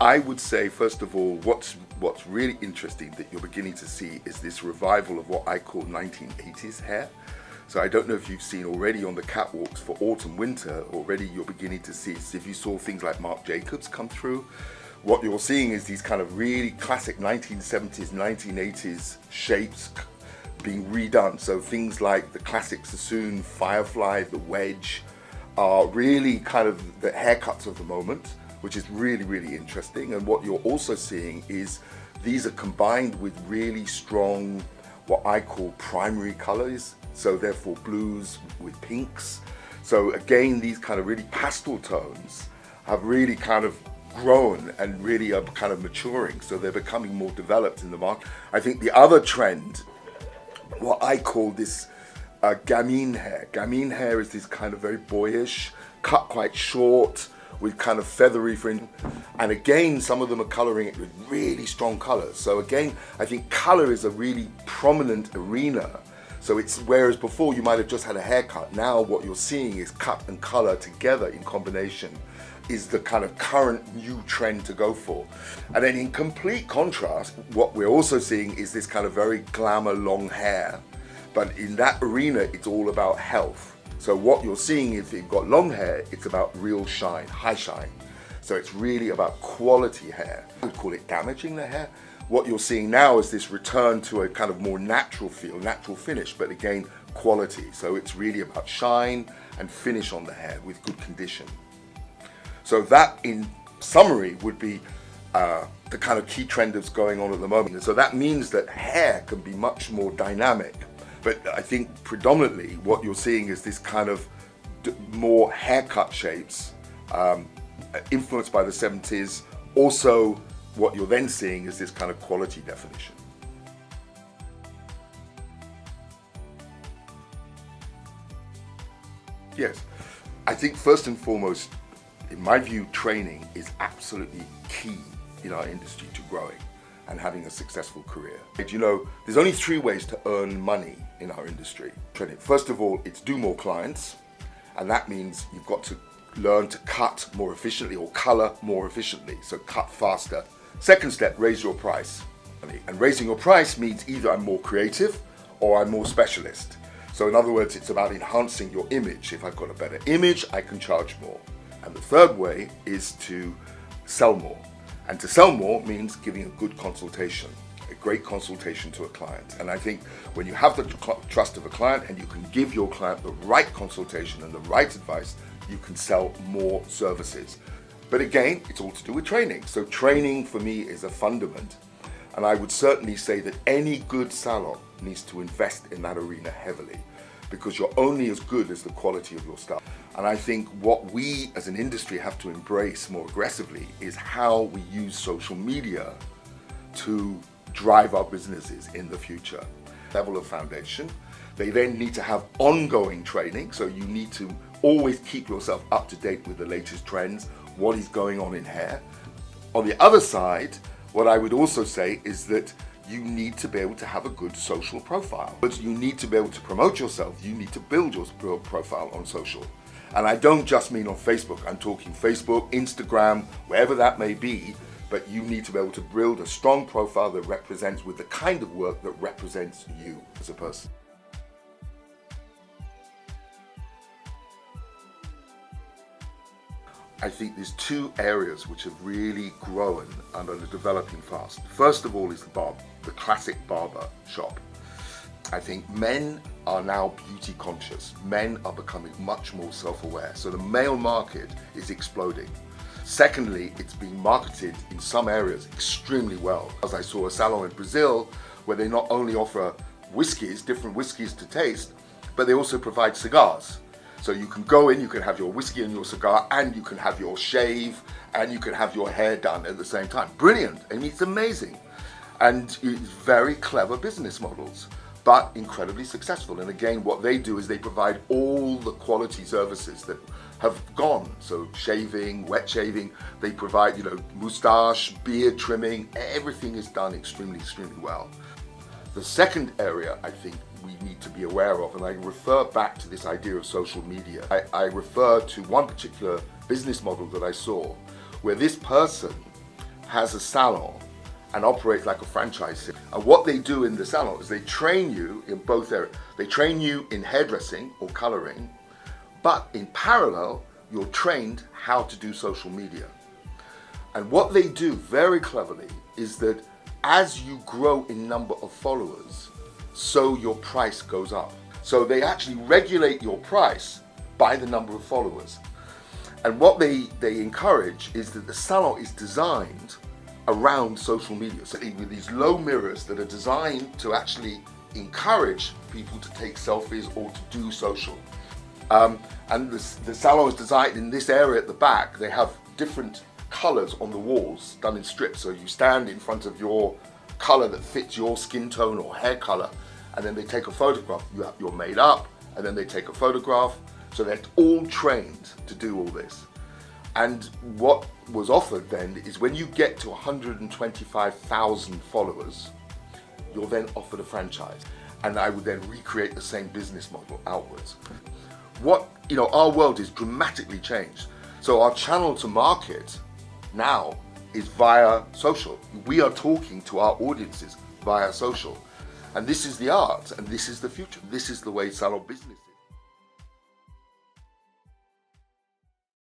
I would say, first of all, what's really interesting that you're beginning to see is this revival of what I call 1980s hair. So I don't know if you've seen already on the catwalks for autumn, winter, already you're beginning to see, so if you saw things like Marc Jacobs come through, what you're seeing is these kind of really classic 1970s, 1980s shapes being redone. So things like the classic Sassoon, Firefly, the wedge are really kind of the haircuts of the moment, which is really, really interesting. And what you're also seeing is these are combined with really strong, what I call primary colors. So therefore blues with pinks. So again, these kind of really pastel tones have really kind of grown and really are kind of maturing. So they're becoming more developed in the market. I think the other trend, what I call this gamine hair. Gamine hair is this kind of very boyish, cut quite short, with kind of feathery fringe. And again, some of them are coloring it with really strong colors. So again, I think color is a really prominent arena. So it's, whereas before you might have just had a haircut, now what you're seeing is cut and color together in combination is the kind of current new trend to go for. And then in complete contrast, what we're also seeing is this kind of very glamour long hair. But in that arena, it's all about health. So what you're seeing is if you've got long hair, it's about real shine, high shine. So it's really about quality hair. I would call it damaging the hair. What you're seeing now is this return to a kind of more natural feel, natural finish, but again, quality. So it's really about shine and finish on the hair with good condition. So that, in summary, would be the kind of key trend that's going on at the moment. And so that means that hair can be much more dynamic. But I think predominantly what you're seeing is this kind of more haircut shapes influenced by the 70s. Also, what you're then seeing is this kind of quality definition. Yes, I think first and foremost, in my view, training is absolutely key in our industry to growing and having a successful career. You know, there's only 3 ways to earn money in our industry. First of all, it's do more clients, and that means you've got to learn to cut more efficiently or color more efficiently, so cut faster. Second step, raise your price. And raising your price means either I'm more creative or I'm more specialist. So in other words, it's about enhancing your image. If I've got a better image, I can charge more. And the third way is to sell more. And to sell more means giving a good consultation, a great consultation to a client. And I think when you have the trust of a client and you can give your client the right consultation and the right advice, you can sell more services. But again, it's all to do with training. So training for me is a fundament. And I would certainly say that any good salon needs to invest in that arena heavily, because you're only as good as the quality of your staff. And I think what we as an industry have to embrace more aggressively is how we use social media to drive our businesses in the future. Level of foundation. They then need to have ongoing training, so you need to always keep yourself up to date with the latest trends, what is going on in hair. On the other side, what I would also say is that you need to be able to have a good social profile. But you need to be able to promote yourself. You need to build your profile on social. And I don't just mean on Facebook. I'm talking Facebook, Instagram, wherever that may be. But you need to be able to build a strong profile that represents with the kind of work that represents you as a person. I think there's 2 areas which have really grown and are developing fast. First of all is the classic barber shop. I think men are now beauty conscious. Men are becoming much more self-aware. So the male market is exploding. Secondly, it's being marketed in some areas extremely well. As I saw a salon in Brazil where they not only offer whiskies, different whiskies to taste, but they also provide cigars. So you can go in, you can have your whiskey and your cigar, and you can have your shave, and you can have your hair done at the same time. Brilliant. I mean, it's amazing. And it's very clever business models, but incredibly successful. And again, what they do is they provide all the quality services that have gone. So shaving, wet shaving, they provide, moustache, beard trimming, everything is done extremely, extremely well. The second area I think we need to be aware of, and I refer back to this idea of social media. I refer to one particular business model that I saw where this person has a salon and operates like a franchise. And what they do in the salon is they train you in both areas. They train you in hairdressing or coloring, but in parallel, you're trained how to do social media. And what they do very cleverly is that as you grow in number of followers, so your price goes up. So they actually regulate your price by the number of followers. And what they encourage is that the salon is designed around social media. So with these low mirrors that are designed to actually encourage people to take selfies or to do social. And the salon is designed in this area at the back. They have different colors on the walls done in strips. So you stand in front of your color that fits your skin tone or hair color, and then they take a photograph. You're made up, and then they take a photograph. So they're all trained to do all this. And what was offered then is when you get to 125,000 followers, you're then offered a franchise. And I would then recreate the same business model outwards. Our world is dramatically changed. So our channel to market now is via social. We are talking to our audiences via social. And this is the art, and this is the future. This is the way salon business is.